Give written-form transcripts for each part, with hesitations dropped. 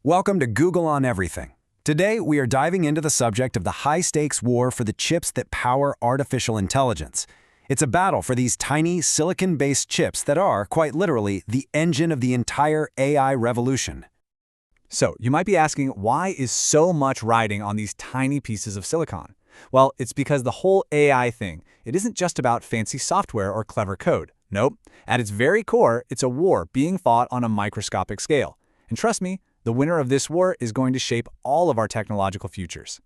Welcome to Google on Everything. Today, we are diving into the subject of the high-stakes war for the chips that power artificial intelligence. It's a battle for these tiny, silicon-based chips that are, quite literally, the engine of the entire AI revolution. So, you might be asking, why is so much riding on these tiny pieces of silicon? Well, it's because the whole AI thing, it isn't just about fancy software or clever code. Nope. At its very core, it's a war being fought on a microscopic scale. And trust me, the winner of this war is going to shape all of our technological futures.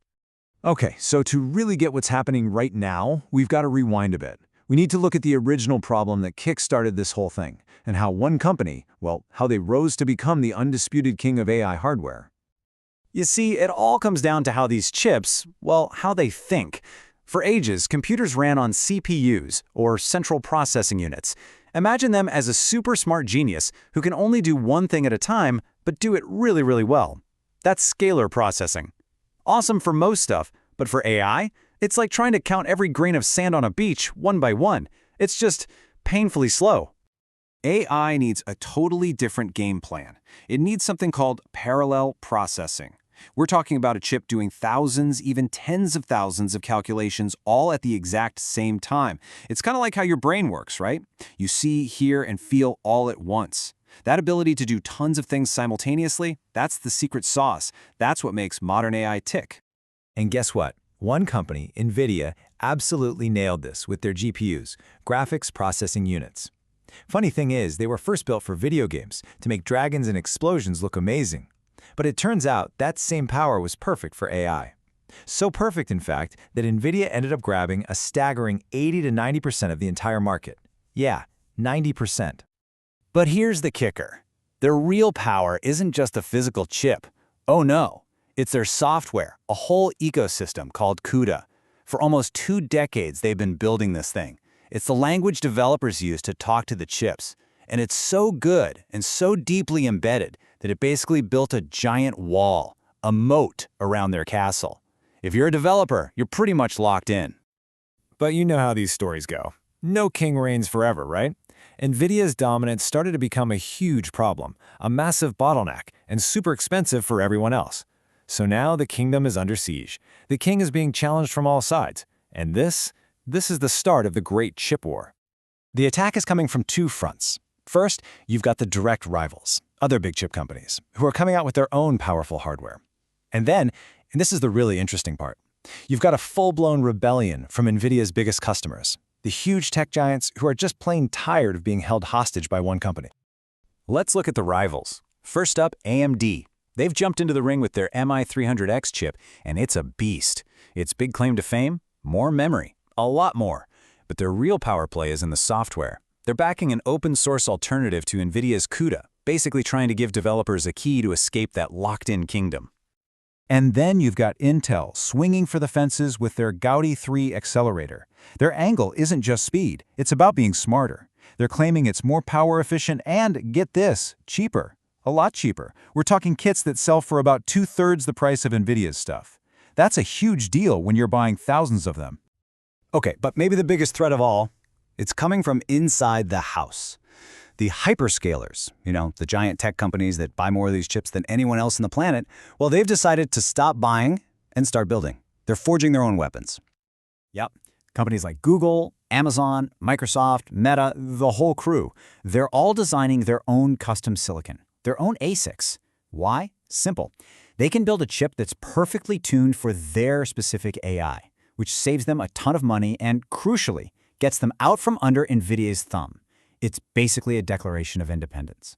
Okay, so to really get what's happening right now, we've got to rewind a bit. We need to look at the original problem that kick-started this whole thing, and how one company, well, how they rose to become the undisputed king of AI hardware. You see, it all comes down to how these chips, well, how they think. For ages, computers ran on CPUs, or central processing units. Imagine them as a super smart genius who can only do one thing at a time, but do it really, really well. That's scalar processing. Awesome for most stuff, but for AI, it's like trying to count every grain of sand on a beach one by one. It's just painfully slow. AI needs a totally different game plan. It needs something called parallel processing. We're talking about a chip doing thousands, even tens of thousands of calculations all at the exact same time. It's kind of like how your brain works, right? You see, hear, and feel all at once. That ability to do tons of things simultaneously, that's the secret sauce. That's what makes modern AI tick. And guess what? One company, NVIDIA, absolutely nailed this with their GPUs, graphics processing units. Funny thing is, they were first built for video games, to make dragons and explosions look amazing. But it turns out that same power was perfect for AI. So perfect, in fact, that NVIDIA ended up grabbing a staggering 80 to 90% of the entire market. Yeah, 90%. But here's the kicker. Their real power isn't just a physical chip. Oh no, it's their software, a whole ecosystem called CUDA. For almost 2 decades, they've been building this thing. It's the language developers use to talk to the chips. And it's so good and so deeply embedded that it basically built a giant wall, a moat around their castle. If you're a developer, you're pretty much locked in. But you know how these stories go. No king reigns forever, right? NVIDIA's dominance started to become a huge problem, a massive bottleneck, and super expensive for everyone else. So now the kingdom is under siege. The king is being challenged from all sides. And this is the start of the Great Chip War. The attack is coming from 2 fronts. First, you've got the direct rivals, other big chip companies, who are coming out with their own powerful hardware. And then, and this is the really interesting part, you've got a full-blown rebellion from NVIDIA's biggest customers, the huge tech giants who are just plain tired of being held hostage by one company. Let's look at the rivals. First up, AMD. They've jumped into the ring with their MI300X chip, and it's a beast. Its big claim to fame? More memory. A lot more. But their real power play is in the software. They're backing an open-source alternative to NVIDIA's CUDA, basically trying to give developers a key to escape that locked-in kingdom. And then you've got Intel swinging for the fences with their Gaudi 3 accelerator. Their angle isn't just speed, it's about being smarter. They're claiming it's more power efficient and, get this, cheaper. A lot cheaper. We're talking kits that sell for about 2/3 the price of NVIDIA's stuff. That's a huge deal when you're buying thousands of them. Okay, but maybe the biggest threat of all, it's coming from inside the house. The hyperscalers, the giant tech companies that buy more of these chips than anyone else on the planet, well, they've decided to stop buying and start building. They're forging their own weapons. Yep, companies like Google, Amazon, Microsoft, Meta, the whole crew, they're all designing their own custom silicon, their own ASICs. Why? Simple. They can build a chip that's perfectly tuned for their specific AI, which saves them a ton of money and, crucially, gets them out from under NVIDIA's thumb. It's basically a declaration of independence.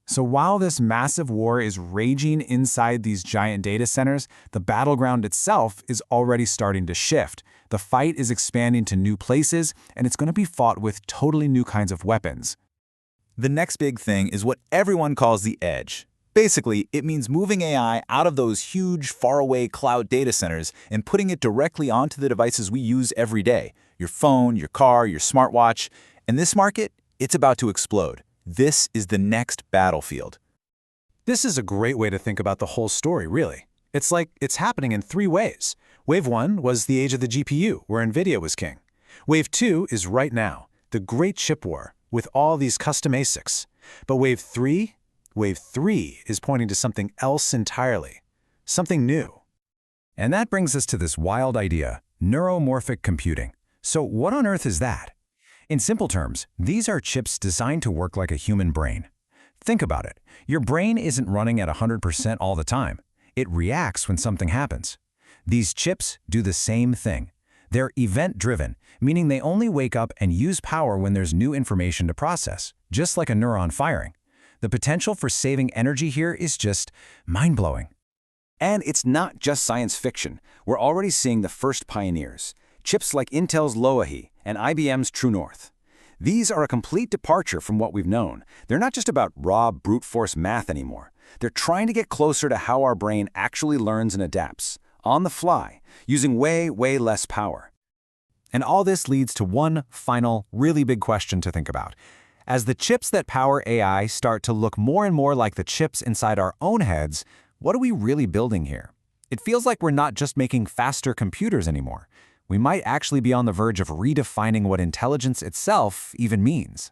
So while this massive war is raging inside these giant data centers, the battleground itself is already starting to shift. The fight is expanding to new places, and it's going to be fought with totally new kinds of weapons. The next big thing is what everyone calls the edge. Basically, it means moving AI out of those huge, faraway cloud data centers and putting it directly onto the devices we use every day. Your phone, your car, your smartwatch. And this market, it's about to explode. This is the next battlefield. This is a great way to think about the whole story, really. It's like it's happening in 3 ways. Wave 1 was the age of the GPU, where NVIDIA was king. Wave 2 is right now, the Great Chip War, with all these custom ASICs. But Wave 3? wave 3 is pointing to something else entirely, something new. And that brings us to this wild idea, neuromorphic computing. So what on earth is that? In simple terms, these are chips designed to work like a human brain. Think about it. Your brain isn't running at 100% all the time. It reacts when something happens. These chips do the same thing. They're event-driven, meaning they only wake up and use power when there's new information to process, just like a neuron firing. The potential for saving energy here is just mind-blowing. And it's not just science fiction. We're already seeing the first pioneers, chips like Intel's Loihi and IBM's True North. These are a complete departure from what we've known. They're not just about raw brute force math anymore. They're trying to get closer to how our brain actually learns and adapts, on the fly, using way less power. And all this leads to one final, really big question to think about. As the chips that power AI start to look more and more like the chips inside our own heads, what are we really building here? It feels like we're not just making faster computers anymore. We might actually be on the verge of redefining what intelligence itself even means.